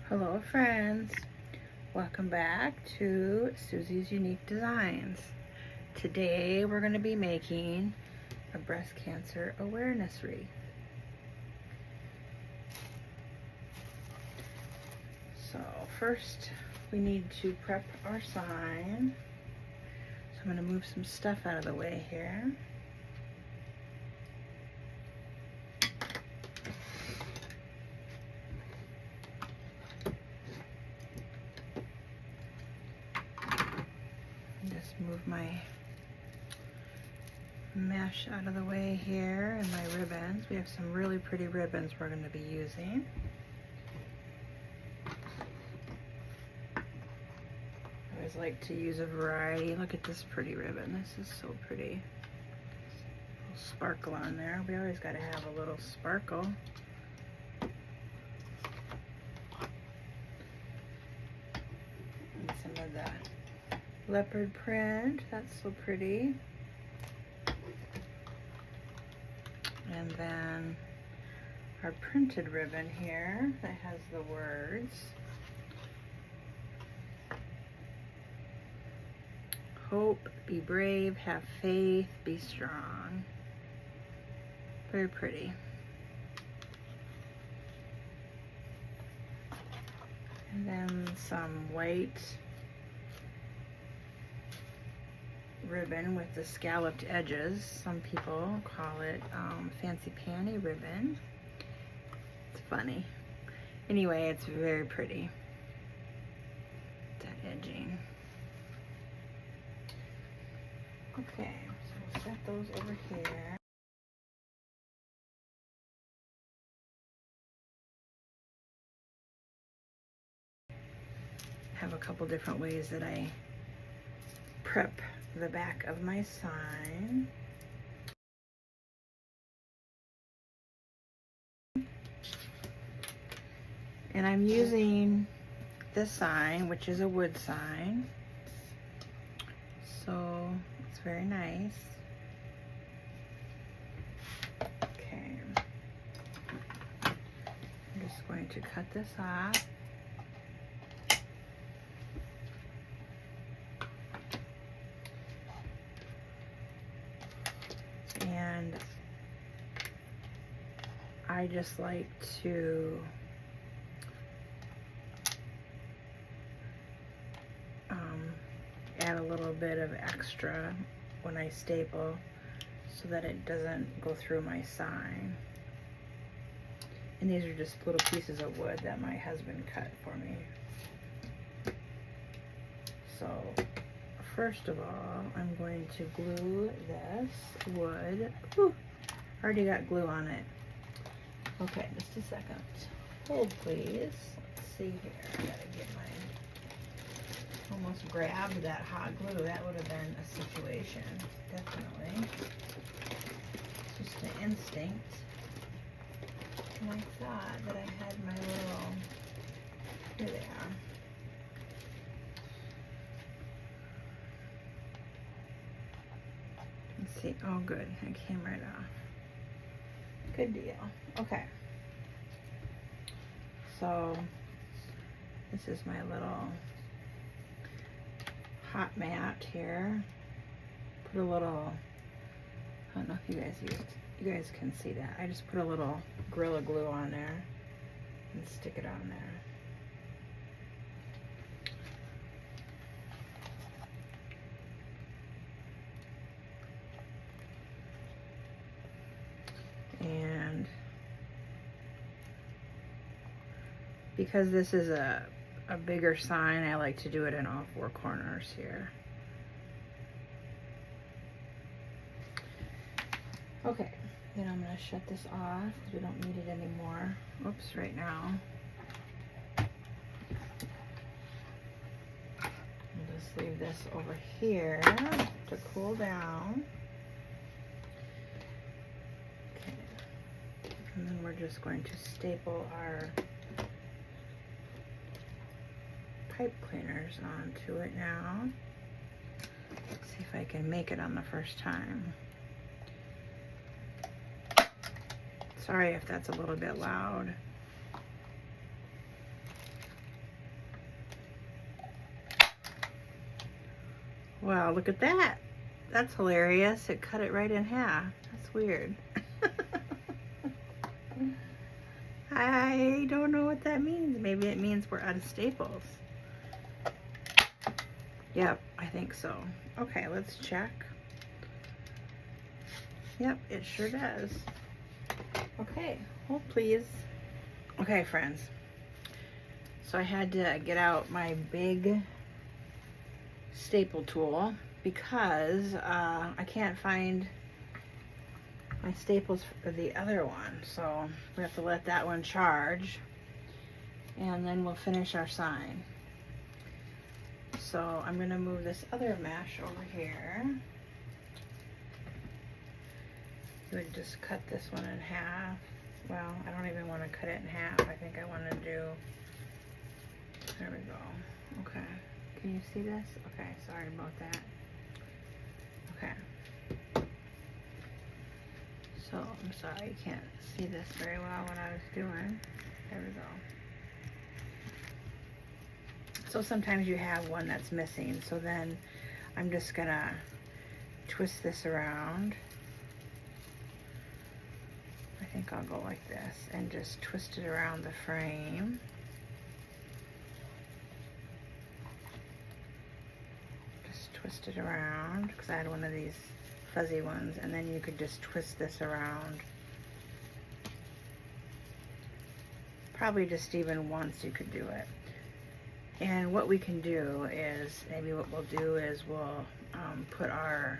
Hello friends, welcome back to Susie's Unique Designs. Today we're going to be making a breast cancer awareness wreath. So first we need to prep our sign. So I'm going to move some stuff out of the way here. Move my mesh out of the way here and my ribbons. We have some really pretty ribbons we're going to be using. I always like to use a variety. Look at this pretty ribbon. This is so pretty. A little sparkle on there. We always got to have a little sparkle. And some of that leopard print, that's so pretty. And then our printed ribbon here that has the words. Hope, be brave, have faith, be strong. Very pretty. And then some white ribbon with the scalloped edges. Some people call it fancy panty ribbon. It's funny. Anyway, it's very pretty. That edging. Okay, so we'll set those over here. I have a couple different ways that I prep the back of my sign. And I'm using this sign, which is a wood sign. So it's very nice. Okay. I'm just going to cut this off. And I just like to add a little bit of extra when I staple so that it doesn't go through my sign. And these are just little pieces of wood that my husband cut for me. So first of all, I'm going to glue this wood. Whew, already got glue on it. Okay, just a second. Hold please. Let's see here. I gotta get my, almost grabbed that hot glue. That would have been a situation, definitely. It's just an instinct. And I thought that I had my little, here they are. See, oh good, it came right off. Good deal. Okay. So this is my little hot mat here. Put a little, I don't know if you guys can see that. I just put a little Gorilla Glue on there and stick it on there. And because this is a bigger sign, I like to do it in all four corners here. Okay, then I'm going to shut this off because we don't need it anymore. Oops, right now. I'll just leave this over here to cool down. And then we're just going to staple our pipe cleaners onto it now. Let's see if I can make it on the first time. Sorry if that's a little bit loud. Well, look at that. That's hilarious. It cut it right in half. That's weird. I don't know what that means. Maybe it means we're out of staples. Yep, I think so. Okay, let's check. Yep, it sure does. Okay, hold please. Okay, friends. So I had to get out my big staple tool because I can't find my staples for the other one. So we have to let that one charge and then we'll finish our sign. So I'm going to move this other mesh over here. You would just cut this one in half. Well, I don't even want to cut it in half. I think I want to do, there we go. Okay. Can you see this? Okay, sorry about that. Okay. So, I'm sorry you can't see this very well what I was doing. There we go. So sometimes you have one that's missing. So then I'm just gonna twist this around. I think I'll go like this and just twist it around the frame. Just twist it around because I had one of these fuzzy ones, and then you could just twist this around. Probably just even once you could do it. And what we can do is, maybe what we'll do is we'll put our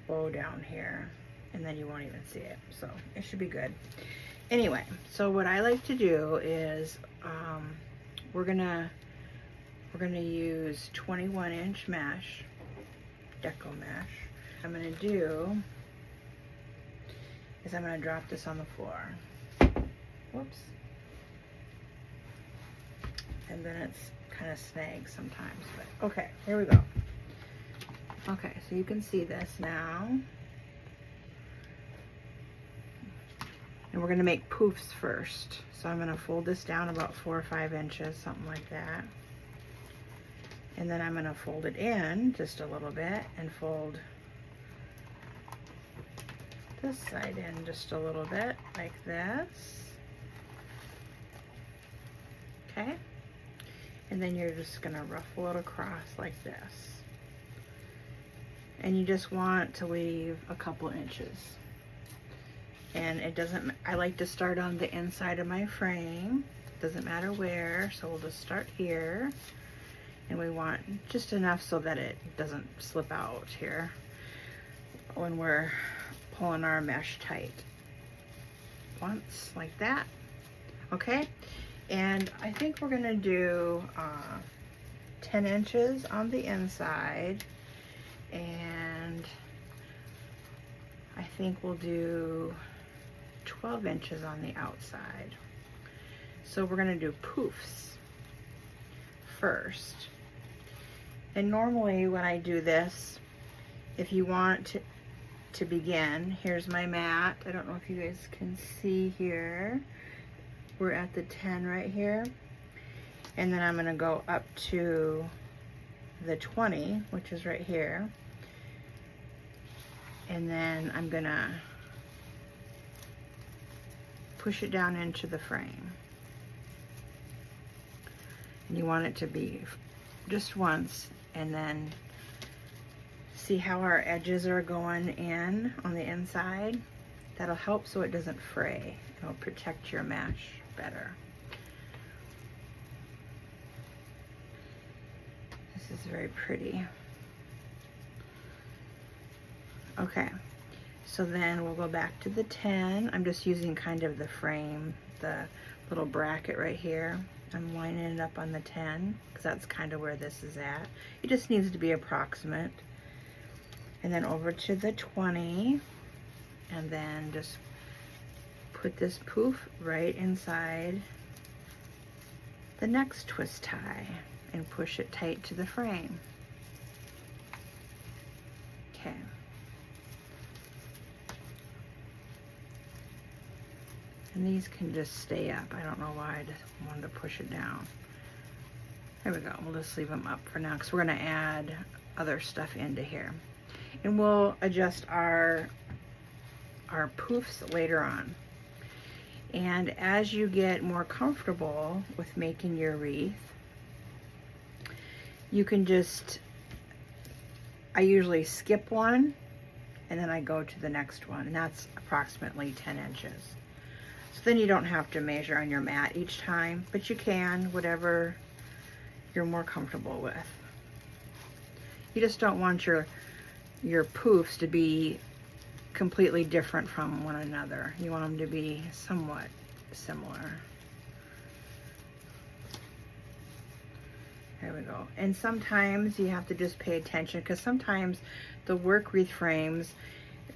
bow down here, and then you won't even see it. So it should be good. Anyway, so what I like to do is we're gonna use 21-inch mesh, deco mesh. I'm gonna do is I'm gonna drop this on the floor. Whoops. And then it's kind of snags sometimes, but okay, here we go. Okay, so you can see this now. And we're gonna make poofs first. So I'm gonna fold this down about 4 or 5 inches, something like that. And then I'm gonna fold it in just a little bit and fold this side in just a little bit, like this. Okay. And then you're just gonna ruffle it across like this. And you just want to leave a couple inches. And it doesn't, I like to start on the inside of my frame. Doesn't matter where, so we'll just start here. And we want just enough so that it doesn't slip out here when we're pulling our mesh tight. Once, like that. Okay? And I think we're gonna do 10 inches on the inside, and I think we'll do 12 inches on the outside. So we're gonna do poofs first. And normally when I do this, if you want to begin, here's my mat. I don't know if you guys can see here. We're at the 10 right here, and then I'm gonna go up to the 20, which is right here, and then I'm gonna push it down into the frame. And you want it to be just once, and then see how our edges are going in on the inside. That'll help so it doesn't fray. It'll protect your mesh better. This is very pretty. Okay, so then we'll go back to the 10. I'm just using kind of the frame, the little bracket right here. I'm lining it up on the 10 because that's kind of where this is at. It just needs to be approximate. And then over to the 20, and then just put this poof right inside the next twist tie and push it tight to the frame. Okay. And these can just stay up. I don't know why I just wanted to push it down. There we go. We'll just leave them up for now because we're going to add other stuff into here. And we'll adjust our poofs later on. And as you get more comfortable with making your wreath, you can just, I usually skip one and then I go to the next one, and that's approximately 10 inches. So then you don't have to measure on your mat each time, but you can, whatever you're more comfortable with. You just don't want your poofs to be completely different from one another. You want them to be somewhat similar. There we go. And sometimes you have to just pay attention, because sometimes the work wreath frames,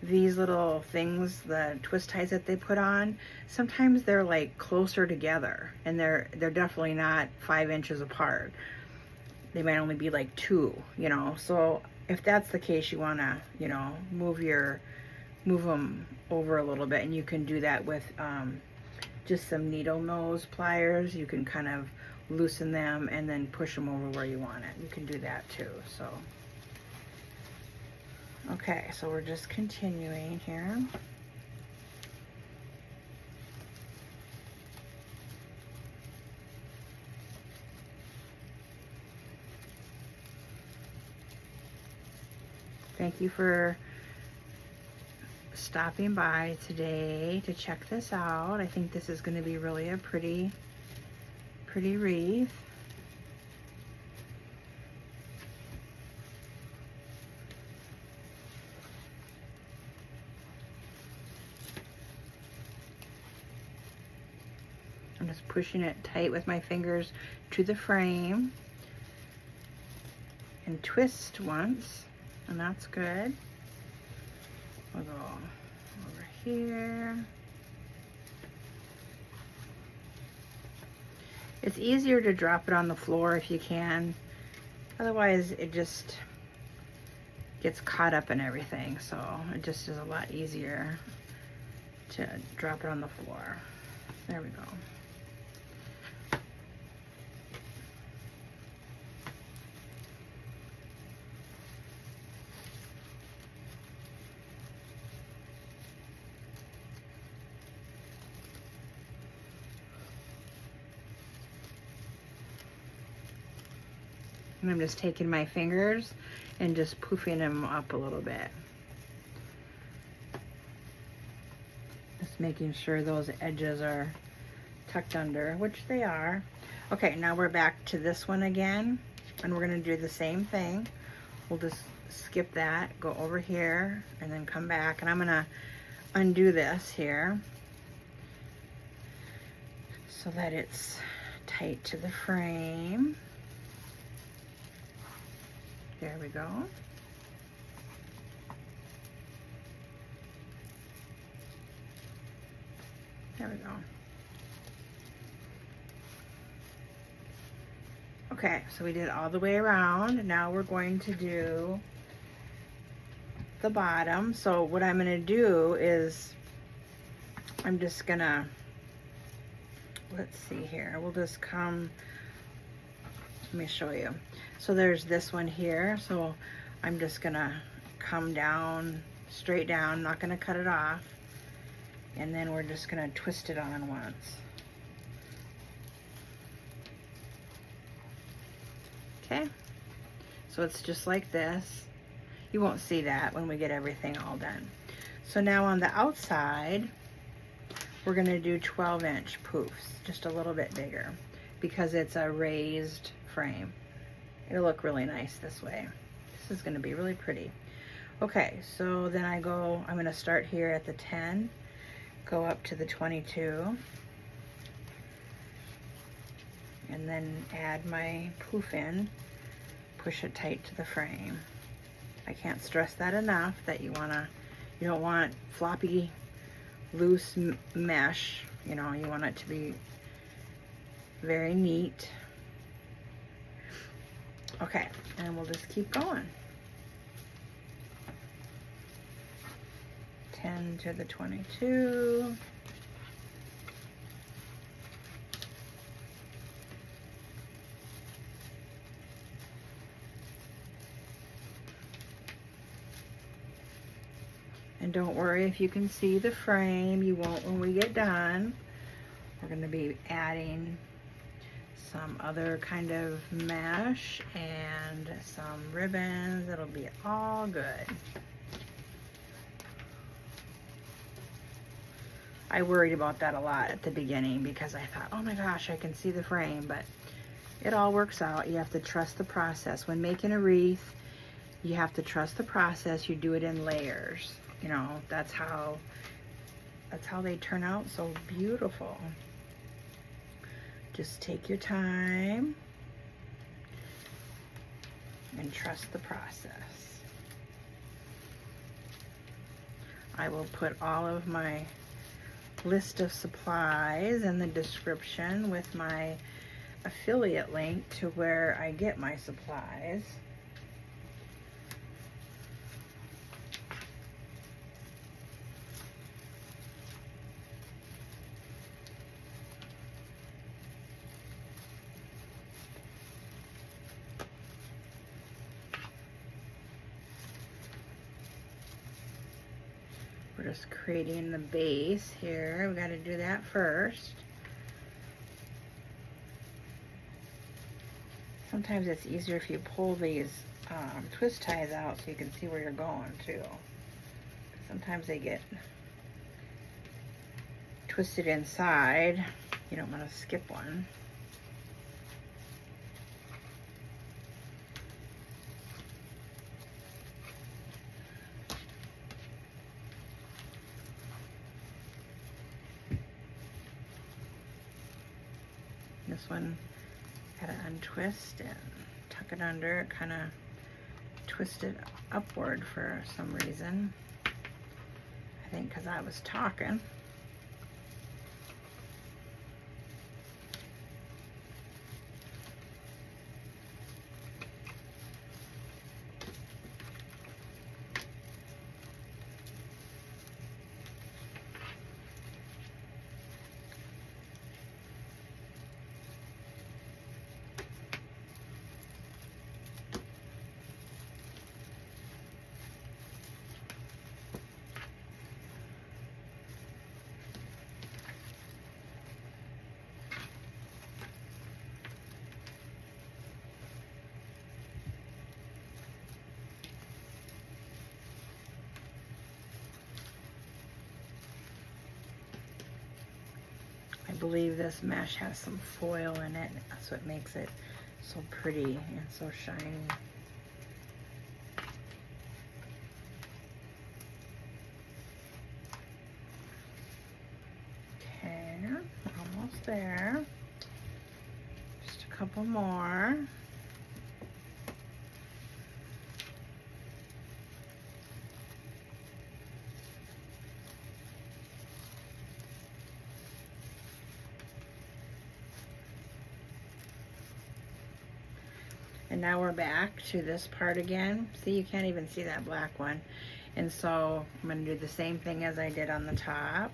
these little things, the twist ties that they put on, sometimes they're like closer together, and they're definitely not 5 inches apart. They might only be like 2, you know. So if that's the case, you want to, you know, move them over a little bit, and you can do that with just some needle nose pliers. You can kind of loosen them and then push them over where you want it. You can do that too. So okay, so we're just continuing here. Thank you for stopping by today to check this out. I think this is going to be really a pretty wreath. I'm just pushing it tight with my fingers to the frame and twist once, and that's good. We'll go over here. It's easier to drop it on the floor if you can. Otherwise, it just gets caught up in everything. So it just is a lot easier to drop it on the floor. There we go. And I'm just taking my fingers and just poofing them up a little bit. Just making sure those edges are tucked under, which they are. Okay, now we're back to this one again, and we're gonna do the same thing. We'll just skip that, go over here, and then come back, and I'm gonna undo this here so that it's tight to the frame. There we go. There we go. Okay, so we did all the way around. Now we're going to do the bottom. So what I'm going to do is I'm just going to, let's see here. We'll just come, let me show you. So there's this one here. So I'm just going to come down, straight down, not going to cut it off. And then we're just going to twist it on once. Okay, so it's just like this. You won't see that when we get everything all done. So now on the outside, we're going to do 12-inch poofs, just a little bit bigger, because it's a raised frame. It'll look really nice this way. This is going to be really pretty. Okay, so then I'm going to start here at the 10, go up to the 22, and then add my poof in, push it tight to the frame. I can't stress that enough, that you don't want floppy, loose mesh. You know, you want it to be very neat. Okay, and we'll just keep going. 10 to the 22. And don't worry if you can see the frame, you won't when we get done. We're going to be adding some other kind of mesh and some ribbons. It'll be all good. I worried about that a lot at the beginning because I thought, oh my gosh, I can see the frame, but it all works out. You have to trust the process. When making a wreath, you have to trust the process. You do it in layers. You know, that's how they turn out so beautiful. Just take your time and trust the process. I will put all of my list of supplies in the description with my affiliate link to where I get my supplies. We're just creating the base here. We got to do that first. Sometimes it's easier if you pull these twist ties out so you can see where you're going too. Sometimes they get twisted inside. You don't want to skip one. This one had to untwist and tuck it under. It kind of twisted upward for some reason. I think because I was talking. I believe this mesh has some foil in it. That's what makes it so pretty and so shiny. Okay, almost there. Just a couple more. And now we're back to this part again. See, you can't even see that black one. And so I'm going to do the same thing as I did on the top.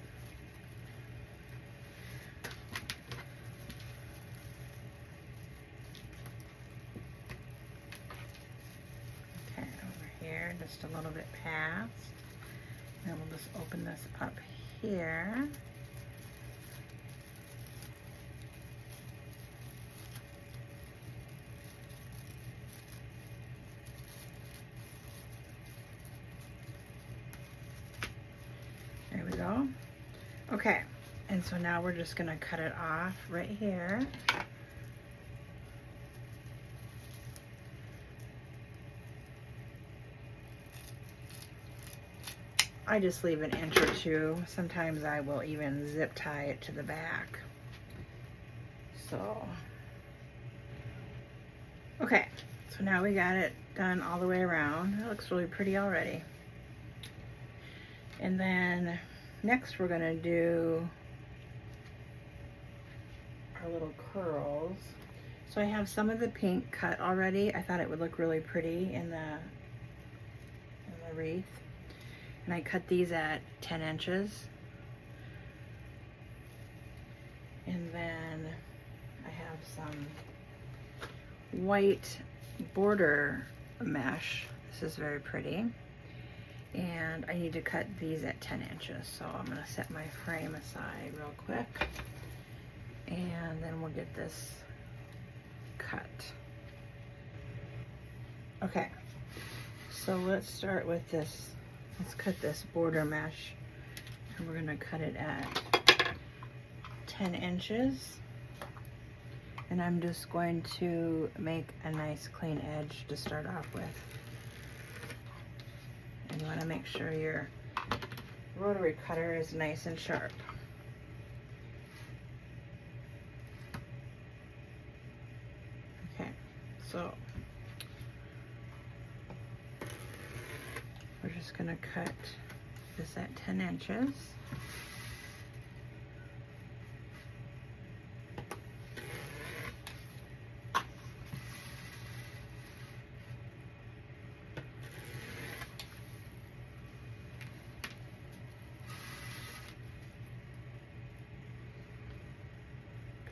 Okay, over here, just a little bit past. And we'll just open this up here. There we go. Okay, and so now we're just gonna cut it off right here. I just leave an inch or two. Sometimes I will even zip tie it to the back. So, okay, so now we got it done all the way around. It looks really pretty already. And then next we're gonna do our little curls. So I have some of the pink cut already. I thought it would look really pretty in the wreath. And I cut these at 10 inches. And then I have some white border mesh. This is very pretty. And I need to cut these at 10 inches. So I'm gonna set my frame aside real quick. And then we'll get this cut. Okay, so let's start with this. Let's cut this border mesh, and we're gonna cut it at 10 inches. And I'm just going to make a nice clean edge to start off with. And you wanna make sure your rotary cutter is nice and sharp. Okay, so we're just gonna cut this at 10 inches.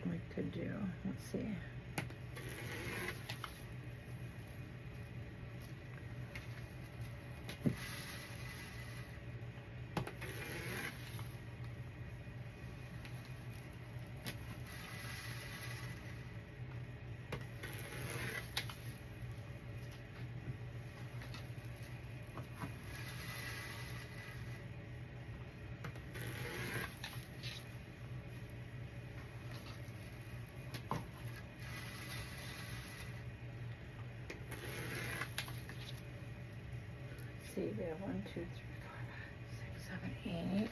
We could do, let's see. See, we have 1, 2, 3, 4, 5, 6, 7, 8.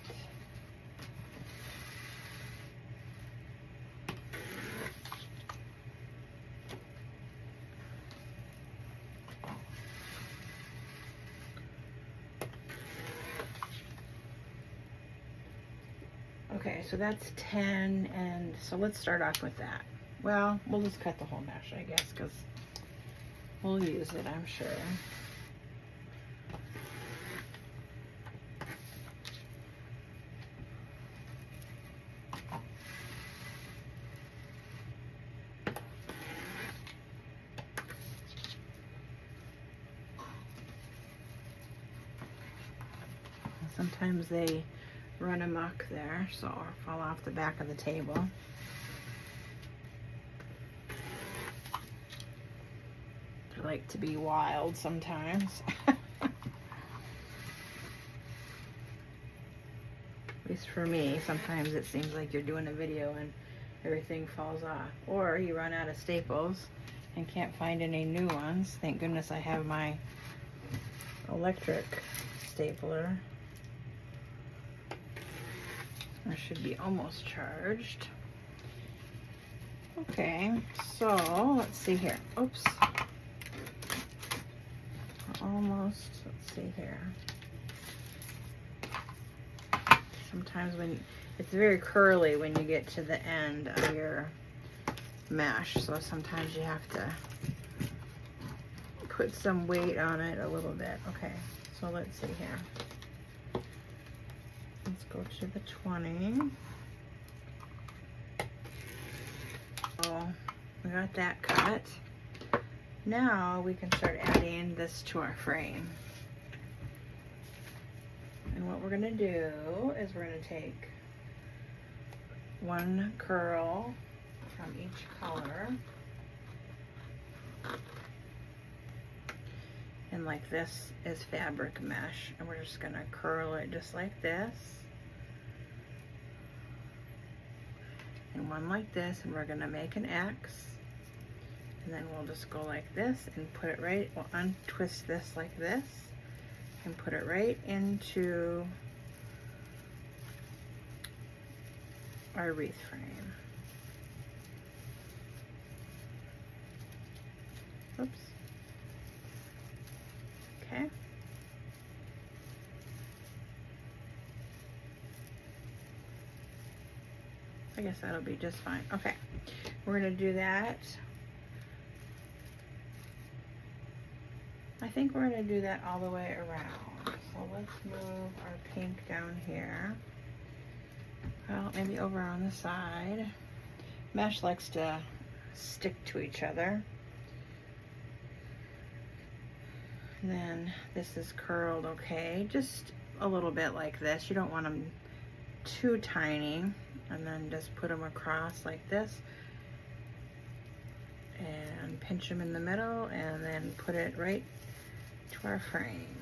Okay, so that's 10, and so let's start off with that. Well, we'll just cut the whole mesh, I guess, because we'll use it, I'm sure. Sometimes they run amok there, so or fall off the back of the table. They like to be wild sometimes. At least for me, sometimes it seems like you're doing a video and everything falls off. Or you run out of staples and can't find any new ones. Thank goodness I have my electric stapler. I should be almost charged. Okay, so let's see here. Oops. Almost, let's see here. Sometimes when it's very curly when you get to the end of your mesh, so sometimes you have to put some weight on it a little bit. Okay, so let's see here. Let's go to the 20. So we got that cut. Now we can start adding this to our frame. And what we're gonna do is we're gonna take one curl from each color. And like this is fabric mesh, and we're just gonna curl it just like this. And one like this, and we're gonna make an X. And then we'll just go like this and put it right, we'll untwist this like this and put it right into our wreath frame. Oops. Okay. I guess that'll be just fine. Okay, we're gonna do that. I think we're gonna do that all the way around. So let's move our pink down here. Well, maybe over on the side. Mesh likes to stick to each other. And then this is curled okay, just a little bit like this. You don't want them too tiny. And then just put them across like this and pinch them in the middle and then put it right to our frame.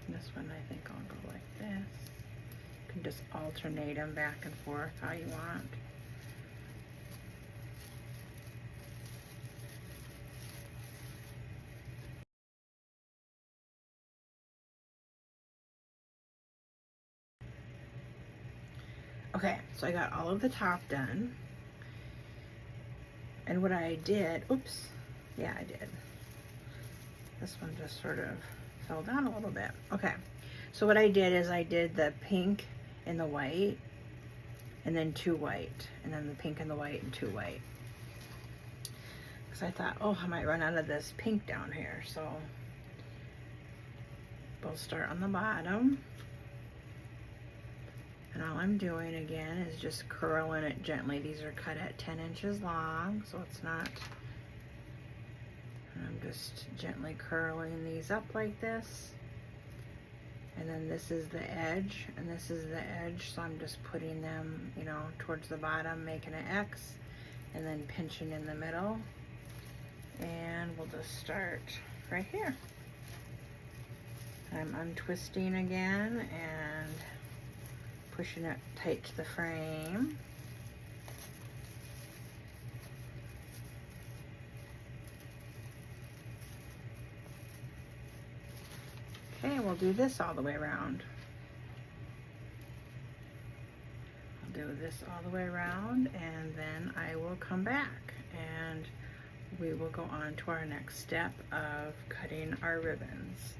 This one I think I'll go like this. You can just alternate them back and forth how you want. Okay, so I got all of the top done. And what I did, oops, yeah, I did. This one just sort of fell down a little bit. Okay, so what I did is I did the pink and the white, and then 2 white, and then the pink and the white and 2 white. Because I thought, oh, I might run out of this pink down here, so we'll start on the bottom. And all I'm doing again is just curling it gently. These are cut at 10 inches long, so it's not, and I'm just gently curling these up like this. And then this is the edge, and this is the edge, so I'm just putting them, you know, towards the bottom, making an X, and then pinching in the middle. And we'll just start right here. I'm untwisting again and pushing it tight to the frame. Okay, we'll do this all the way around. I'll do this all the way around, and then I will come back and we will go on to our next step of cutting our ribbons.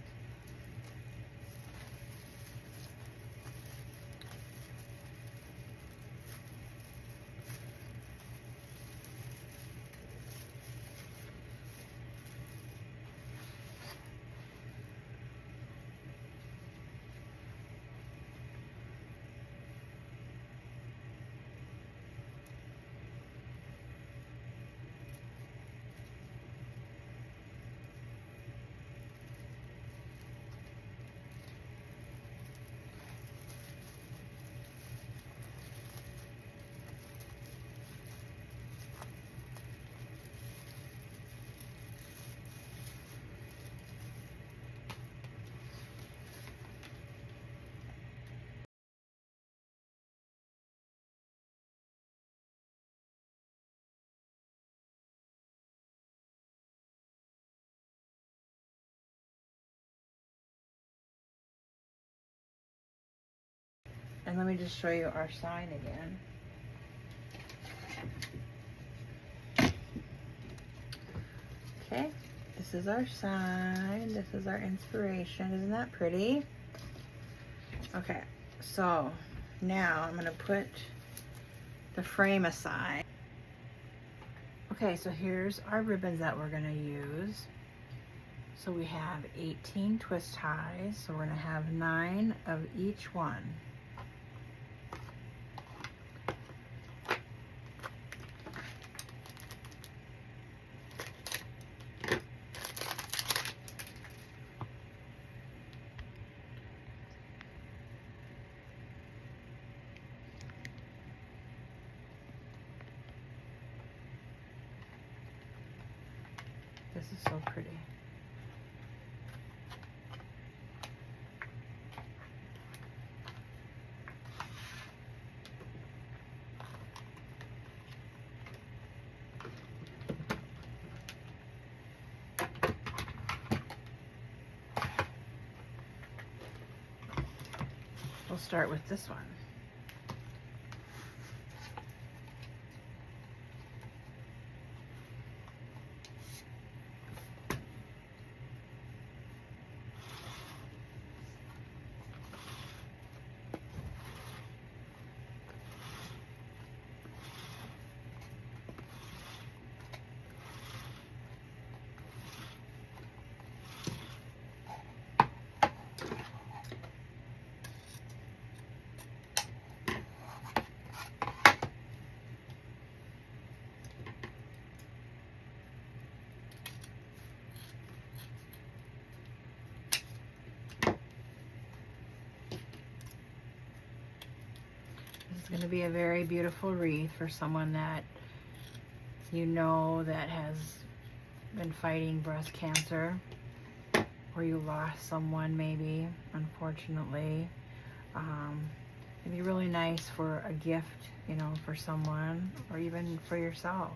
And let me just show you our sign again. Okay, this is our sign. This is our inspiration. Isn't that pretty? Okay, so now I'm gonna put the frame aside. Okay, so here's our ribbons that we're gonna use. So we have 18 twist ties, so we're gonna have 9 of each one. This is so pretty. We'll start with this one. It's going to be a very beautiful wreath for someone that you know that has been fighting breast cancer, or you lost someone maybe, unfortunately. It'd be really nice for a gift, you know, for someone, or even for yourself.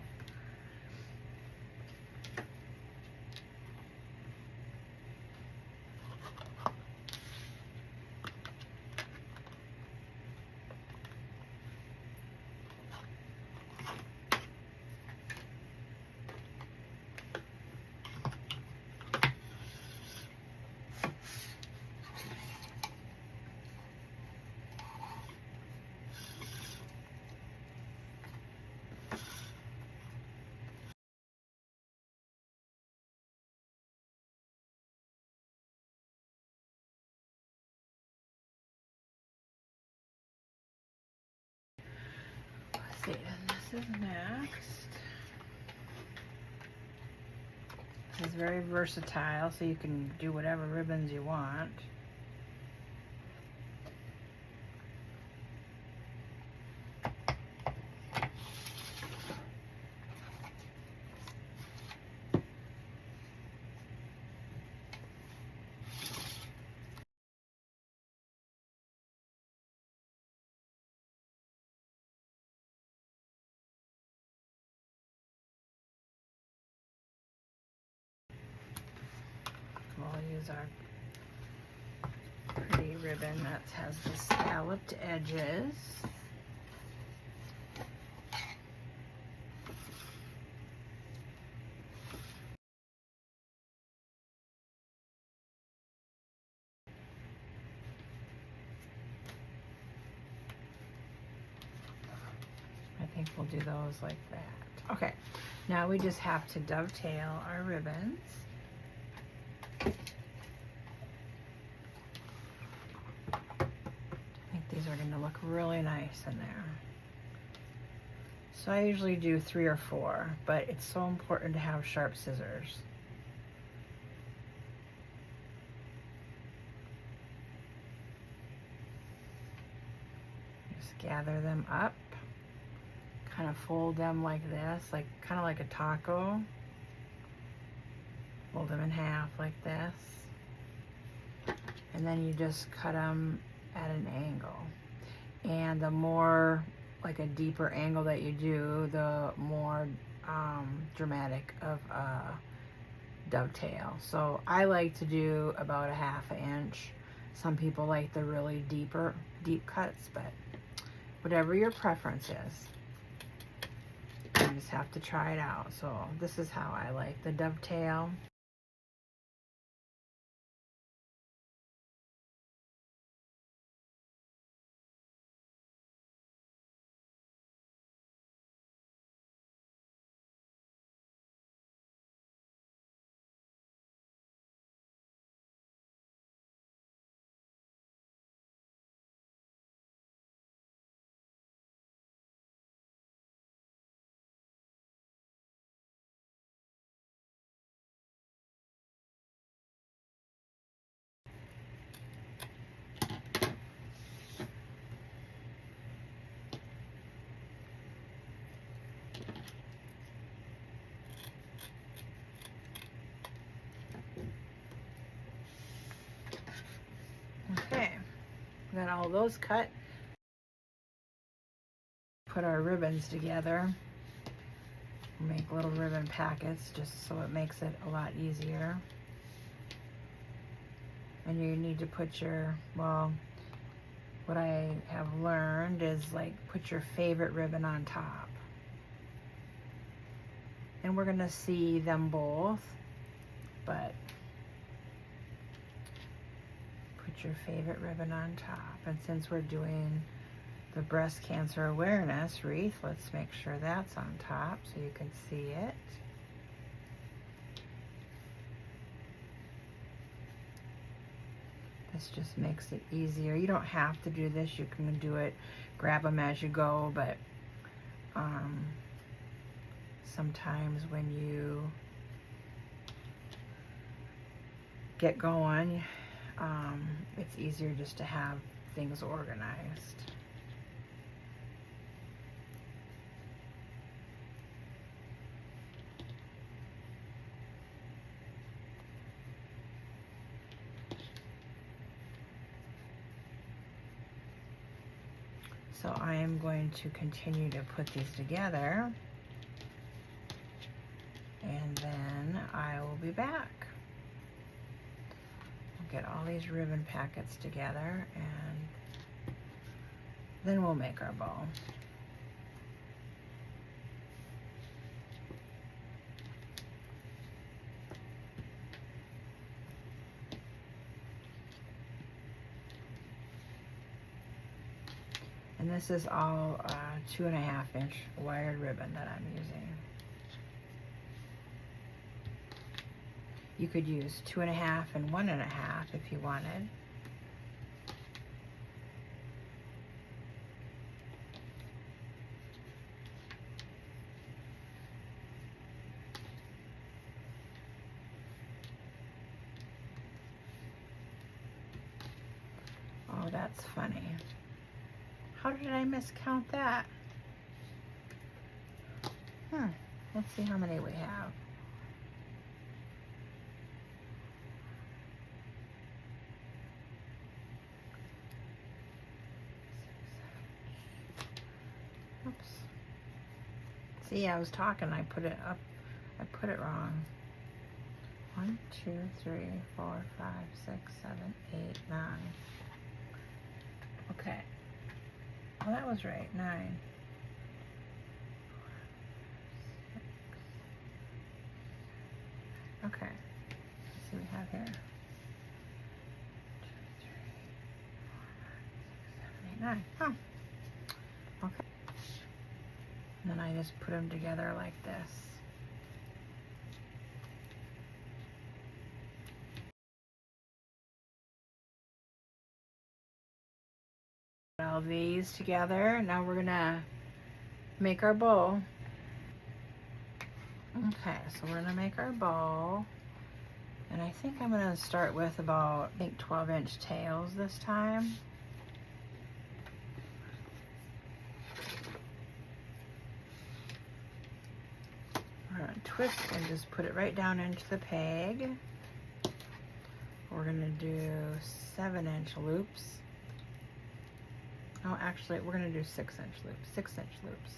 Let's see, and this is next. It's very versatile, so you can do whatever ribbons you want. We'll use our pretty ribbon that has the scalloped edges. I think we'll do those like that. Okay, now we just have to dovetail our ribbons. These are going to look really nice in there. So I usually do 3 or 4, but it's so important to have sharp scissors. Just gather them up, kind of fold them like this, like kind of like a taco. Fold them in half like this. And then you just cut them at an angle, and the more like a deeper angle that you do, the more dramatic of a dovetail. So I like to do about a 1/2 inch. Some people like the really deep cuts, but whatever your preference is, you just have to try it out. So this is how I like the dovetail. Okay, we got all those cut. Put our ribbons together. Make little ribbon packets just so it makes it a lot easier. And you need to put your, well, what I have learned is like put your favorite ribbon on top. And we're gonna see them both, but put your favorite ribbon on top. And since we're doing the Breast Cancer Awareness Wreath, let's make sure that's on top so you can see it. This just makes it easier. You don't have to do this. You can do it, grab them as you go, but sometimes when you get going, it's easier just to have things organized. So I am going to continue to put these together, and then I will be back. I'll get all these ribbon packets together, and then we'll make our bow. And this is all 2.5 inch wired ribbon that I'm using. You could use 2.5 and 1.5 if you wanted. Oh, that's funny. How did I miscount that? Let's see how many we have. Oops. See, I was talking, I put it up, I put it wrong. 1, 2, 3, 4, 5, 6, 7, 8, 9. Okay. Oh, that was right, 9. 6. Okay. Let's see what we have here. 2, 3, 4, 5, 6, 7, 8, 9. Oh. Okay. And then I just put them together like this. All these together. Now we're gonna make our bow. Okay, so we're gonna make our bow, and I think I'm gonna start with about, I think, 12-inch tails this time. We're gonna twist and just put it right down into the peg. We're gonna do 7-inch loops. Oh, actually, we're gonna do 6-inch loops. 6-inch loops.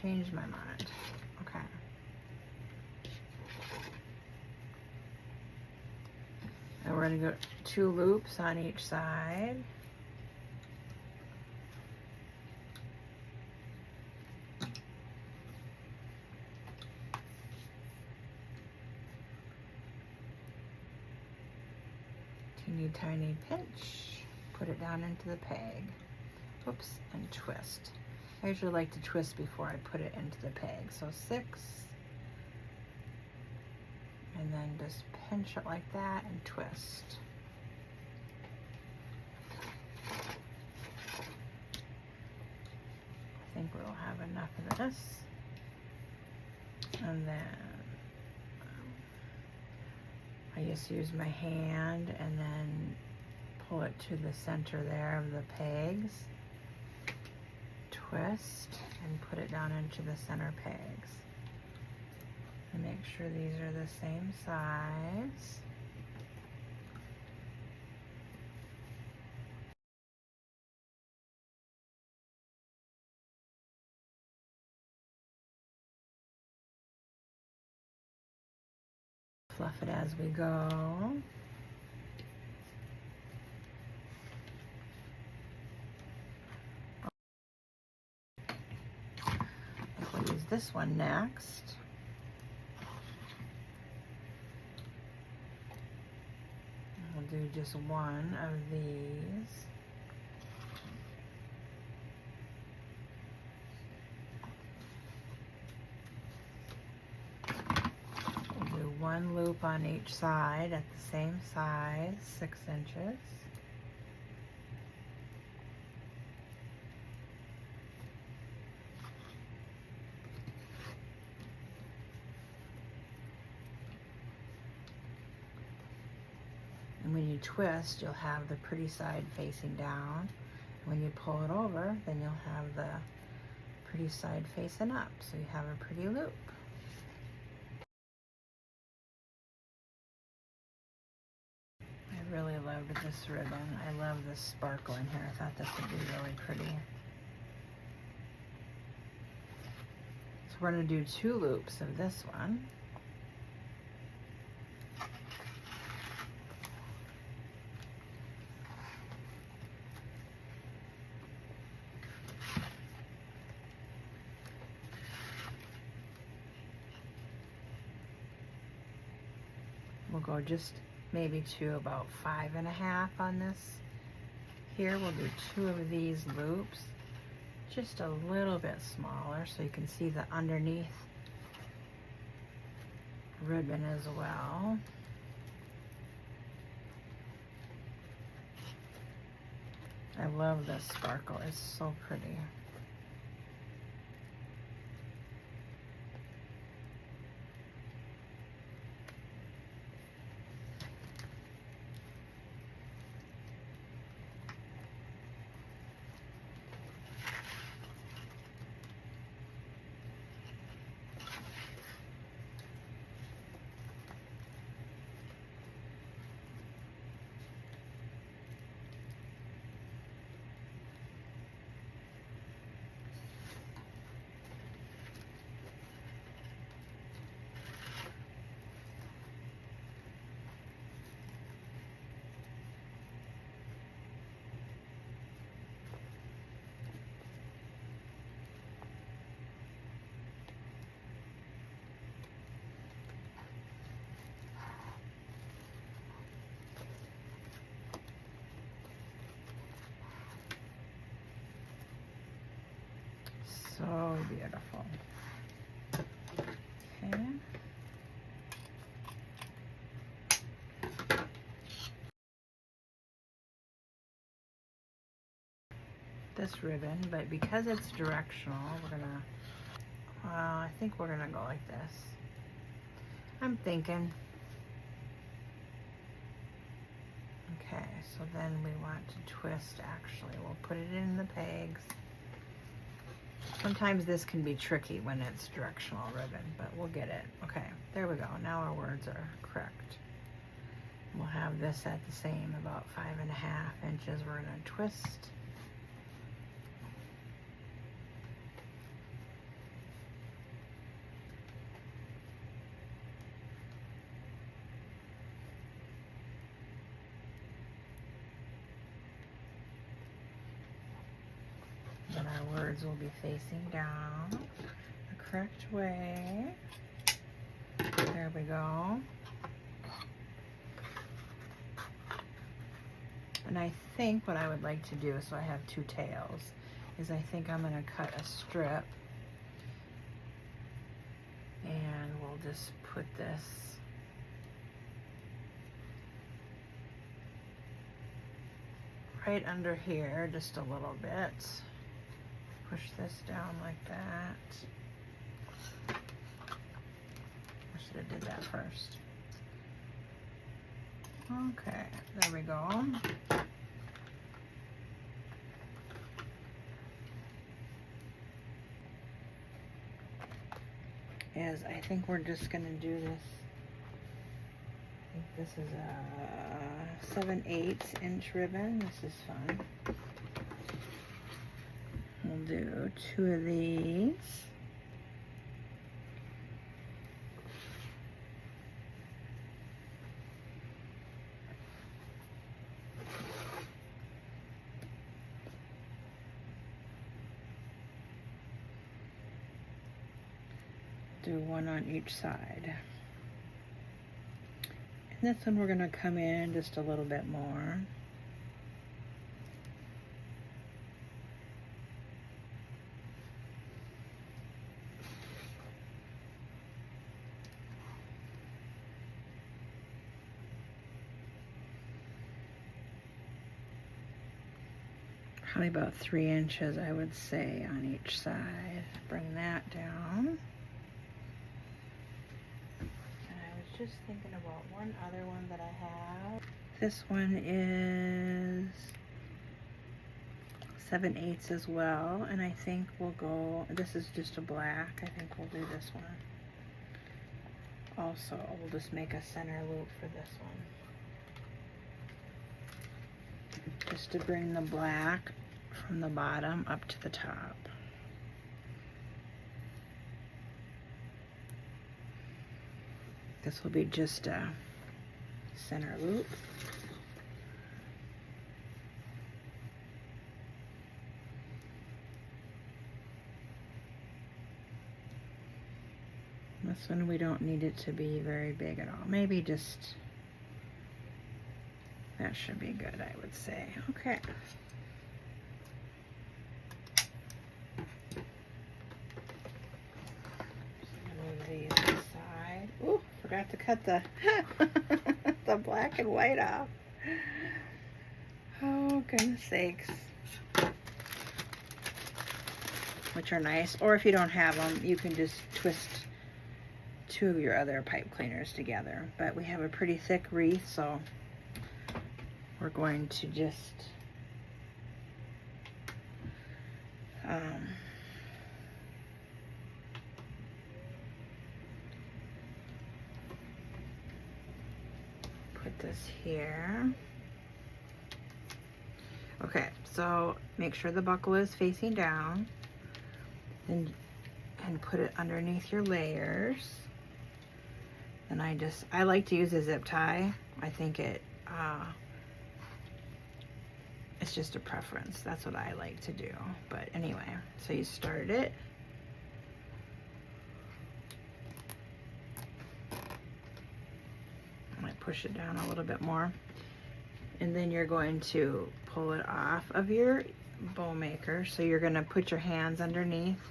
Changed my mind. Okay. And we're gonna go 2 loops on each side. Teeny tiny pinch. Put it down into the peg. Oops, and twist. I usually like to twist before I put it into the peg. So 6, and then just pinch it like that and twist. I think we'll have enough of this. And then I just use my hand and then pull it to the center there of the pegs, twist, and put it down into the center pegs. And make sure these are the same size. Fluff it as we go. We'll use this one next. We'll do just one of these. We'll do one loop on each side at the same size, 6 inches. And when you twist, you'll have the pretty side facing down. When you pull it over, then you'll have the pretty side facing up. So you have a pretty loop. really loved this ribbon. I love this sparkle in here. I thought this would be really pretty. So we're going to do 2 loops of this one. We'll go just maybe to about 5.5 on this. Here we'll do 2 of these loops, just a little bit smaller so you can see the underneath ribbon as well. I love this sparkle, it's so pretty. So beautiful. Okay. This ribbon, but because it's directional, we're gonna, I think we're gonna go like this. I'm thinking. Okay, so then we want to twist, actually. We'll put it in the pegs. Sometimes this can be tricky when it's directional ribbon, but we'll get it. Okay, there we go. Now our words are correct. We'll have this at the same, about 5.5 inches. We're gonna twist. And our words will be facing down the correct way. There we go. And I think what I would like to do, so I have 2 tails, is I think I'm going to cut a strip and we'll just put this right under here just a little bit. Push this down like that. I should have did that first. Okay, there we go. I think we're just gonna do this. I think this is a 7/8 inch ribbon. This is fun. We'll do 2 of these. Do 1 on each side. And this one we're going to come in just a little bit more. Probably about 3 inches, I would say, on each side. Bring that down. Just thinking about one other one that I have. This one is 7/8 as well, and I think we'll go, this is just a black, I think we'll do this one. Also, we'll just make a center loop for this one. just to bring the black from the bottom up to the top. This will be just a center loop. This one we don't need it to be very big at all. Maybe just, that should be good, I would say. Okay. Move these aside. Ooh, forgot to cut the the black and white off. Oh, goodness sakes. Which are nice. Or if you don't have them, you can just twist two of your other pipe cleaners together. But we have a pretty thick wreath, so we're going to just put this here. Okay, so make sure the buckle is facing down and put it underneath your layers. And I like to use a zip tie. I think it's just a preference. That's what I like to do. But anyway, so you start it. I might push it down a little bit more. And then you're going to pull it off of your bow maker. So you're gonna put your hands underneath.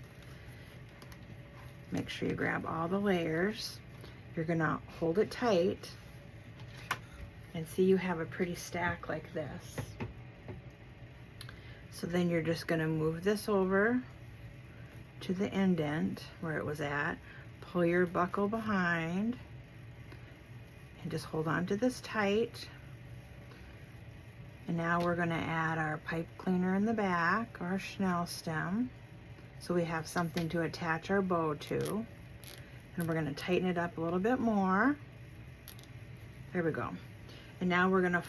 Make sure you grab all the layers. You're gonna hold it tight and see you have a pretty stack like this. So then you're just gonna move this over to the indent where it was at, pull your buckle behind and just hold on to this tight. And now we're gonna add our pipe cleaner in the back, our chenille stem, so we have something to attach our bow to. And we're gonna tighten it up a little bit more. There we go. And now we're gonna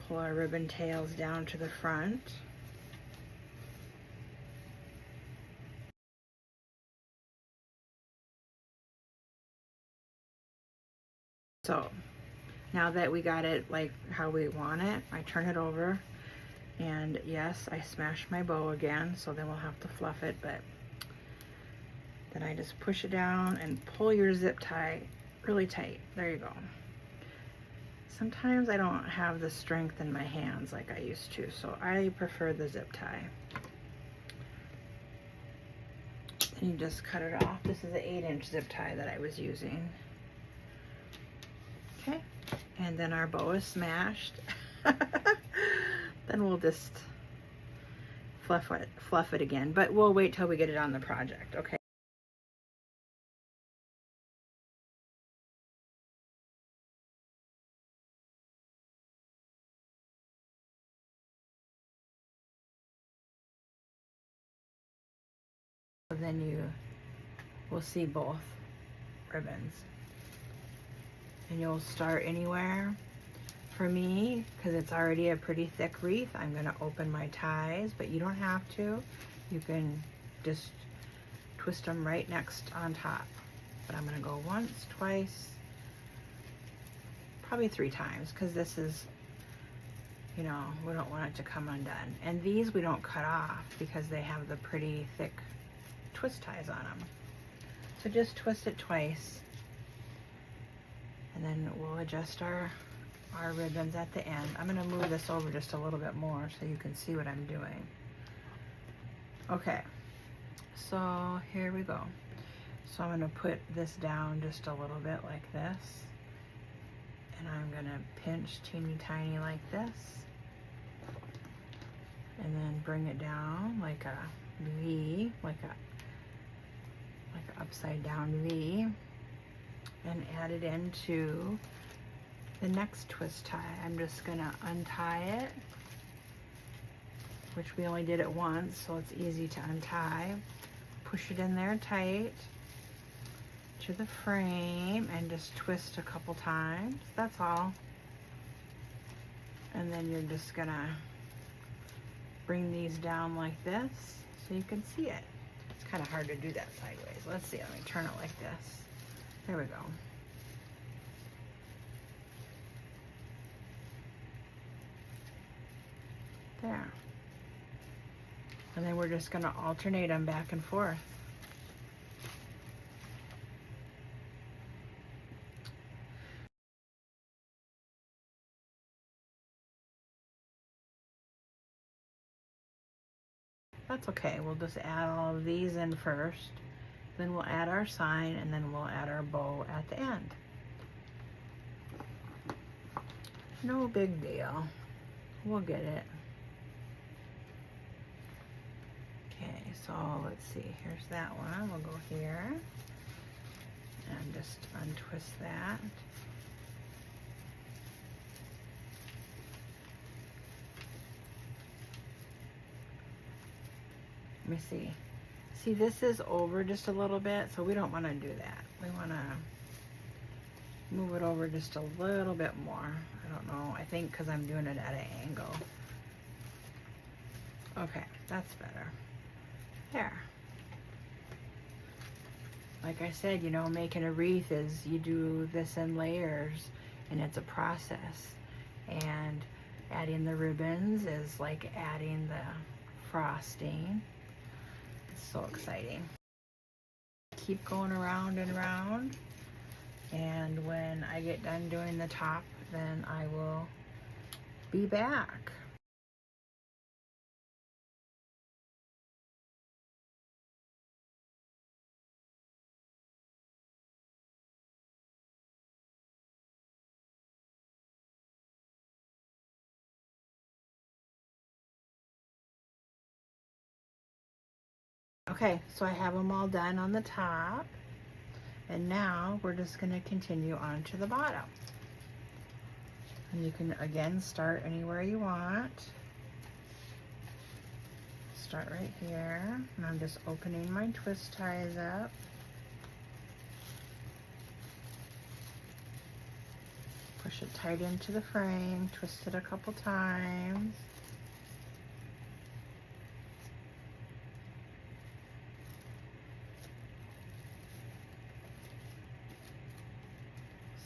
pull our ribbon tails down to the front. So now that we got it like how we want it, I turn it over, and yes, I smashed my bow again, so then we'll have to fluff it, but then I just push it down and pull your zip tie really tight. There you go. Sometimes I don't have the strength in my hands like I used to, so I prefer the zip tie. Then you just cut it off. This is an 8-inch zip tie that I was using. Okay, and then our bow is smashed. Then we'll just fluff it again, but we'll wait till we get it on the project, okay? Then you will see both ribbons, and you'll start anywhere. For me, because it's already a pretty thick wreath, I'm going to open my ties, but you don't have to. You can just twist them right next on top. But I'm going to go once, twice, probably 3 times, because this is, you know, we don't want it to come undone. And these we don't cut off because they have the pretty thick twist ties on them. So just twist it twice, and then we'll adjust our ribbons at the end. I'm going to move this over just a little bit more so you can see what I'm doing. Okay, so here we go. So I'm going to put this down just a little bit like this, and I'm going to pinch teeny tiny like this, and then bring it down like a V, like an upside down V, and add it into the next twist tie. I'm just gonna untie it, which we only did it once, so it's easy to untie. Push it in there tight to the frame and just twist a couple times. That's all. And then you're just gonna bring these down like this so you can see it. It's kind of hard to do that sideways. Let's see, let me turn it like this. There we go. There. And then we're just gonna alternate them back and forth. That's okay, we'll just add all of these in first, then we'll add our sign, and then we'll add our bow at the end. No big deal, we'll get it. Okay, so let's see, here's that one. We'll go here and just untwist that. Let me see. See, this is over just a little bit, so we don't want to do that. We want to move it over just a little bit more. I don't know. I think because I'm doing it at an angle. Okay, that's better. There. Like I said, you know, making a wreath is you do this in layers, and it's a process. And adding the ribbons is like adding the frosting. So exciting. Keep going around and around, and when I get done doing the top, then I will be back. Okay, so I have them all done on the top, and now we're just going to continue on to the bottom. And you can again start anywhere you want. Start right here, and I'm just opening my twist ties up. Push it tight into the frame, twist it a couple times.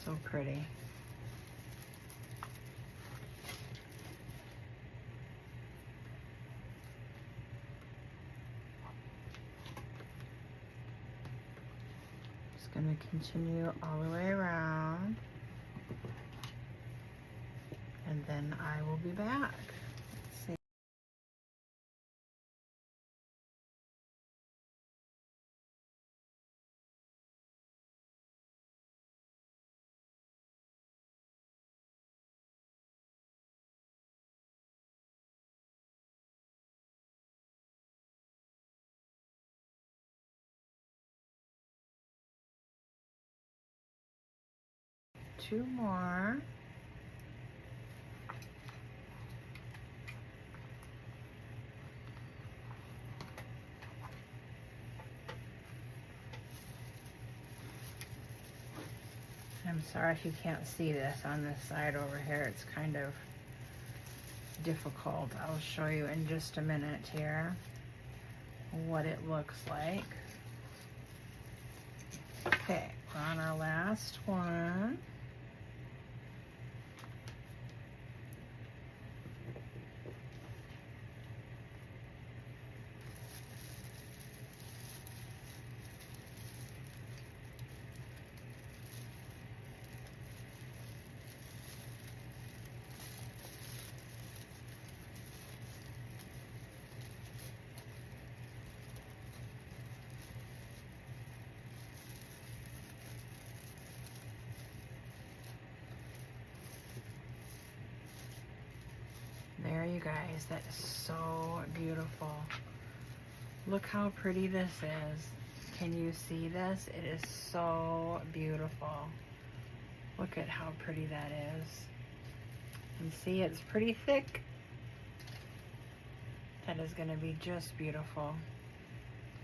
So pretty. Just going to continue all the way around, and then I will be back. Let's see. Two more. I'm sorry if you can't see this on this side over here. It's kind of difficult. I'll show you in just a minute here what it looks like. Okay, we're on our last one. There, you guys, that is so beautiful. Look how pretty this is. Can you see this? It is so beautiful. Look at how pretty that is. And see, it's pretty thick. That is going to be just beautiful.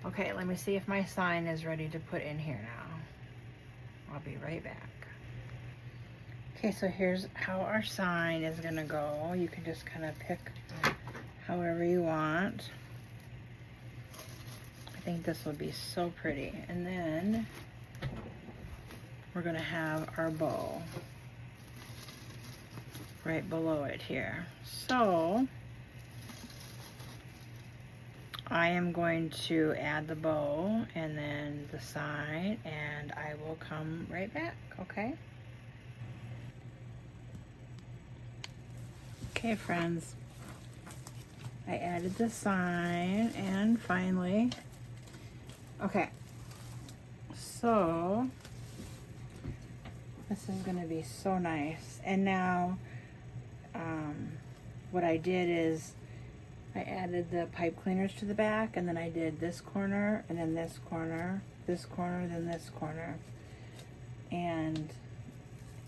Okay, let me see if my sign is ready to put in here now. I'll be right back. Okay, so here's how our sign is gonna go. You can just kind of pick however you want. I think this will be so pretty. And then we're gonna have our bow right below it here. So I am going to add the bow and then the sign, and I will come right back, okay? Okay, friends, I added the sign, and finally, okay, so this is gonna be so nice. And now what I did is I added the pipe cleaners to the back, and then I did this corner, and then this corner, then this corner, and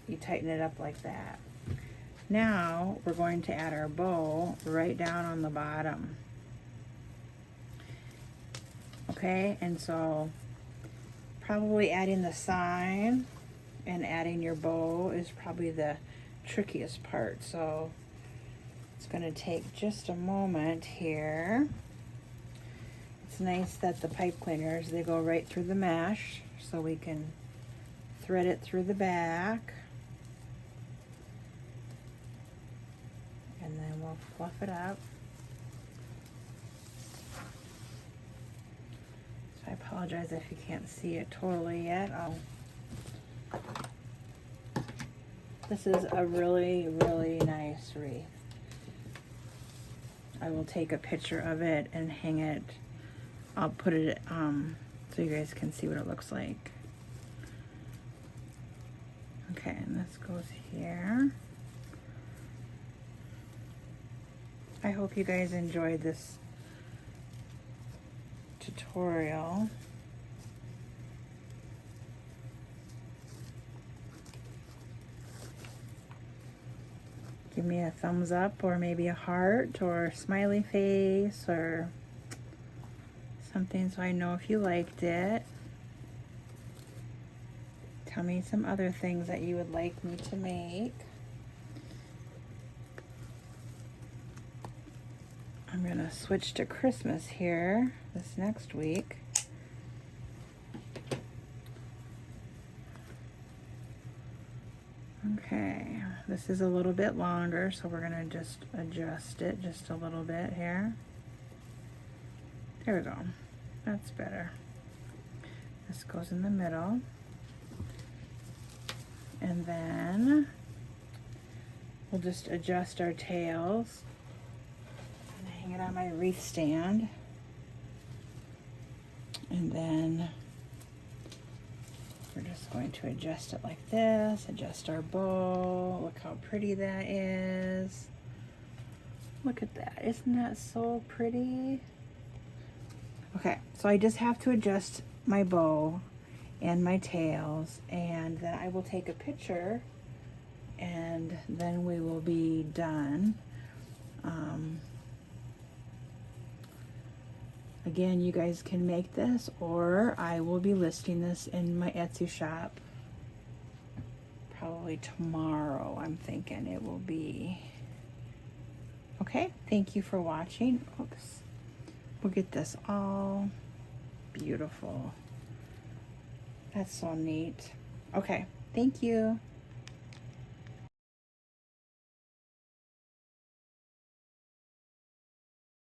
you tighten it up like that. Now we're going to add our bow right down on the bottom. Okay, and so probably adding the sign and adding your bow is probably the trickiest part. So it's going to take just a moment here. It's nice that the pipe cleaners, they go right through the mesh, so we can thread it through the back. And then we'll fluff it up. So I apologize if you can't see it totally yet. This is a really, really nice wreath. I will take a picture of it and hang it. I'll put it so you guys can see what it looks like. Okay, and this goes here. I hope you guys enjoyed this tutorial. Give me a thumbs up, or maybe a heart, or smiley face, or something, so I know if you liked it. Tell me some other things that you would like me to make. I'm gonna switch to Christmas here this next week. Okay, this is a little bit longer, so we're gonna just adjust it just a little bit here. There we go, that's better. This goes in the middle. And then we'll just adjust our tails and hang it on my wreath stand. And then we're just going to adjust it like this, adjust our bow. Look how pretty that is. Look at that, isn't that so pretty? Okay, so I just have to adjust my bow and my tails, and then I will take a picture, and then we will be done. Again, you guys can make this, or I will be listing this in my Etsy shop probably tomorrow. I'm thinking it will be. Okay, thank you for watching. Oops. We'll get this all beautiful. That's so neat. Okay, thank you.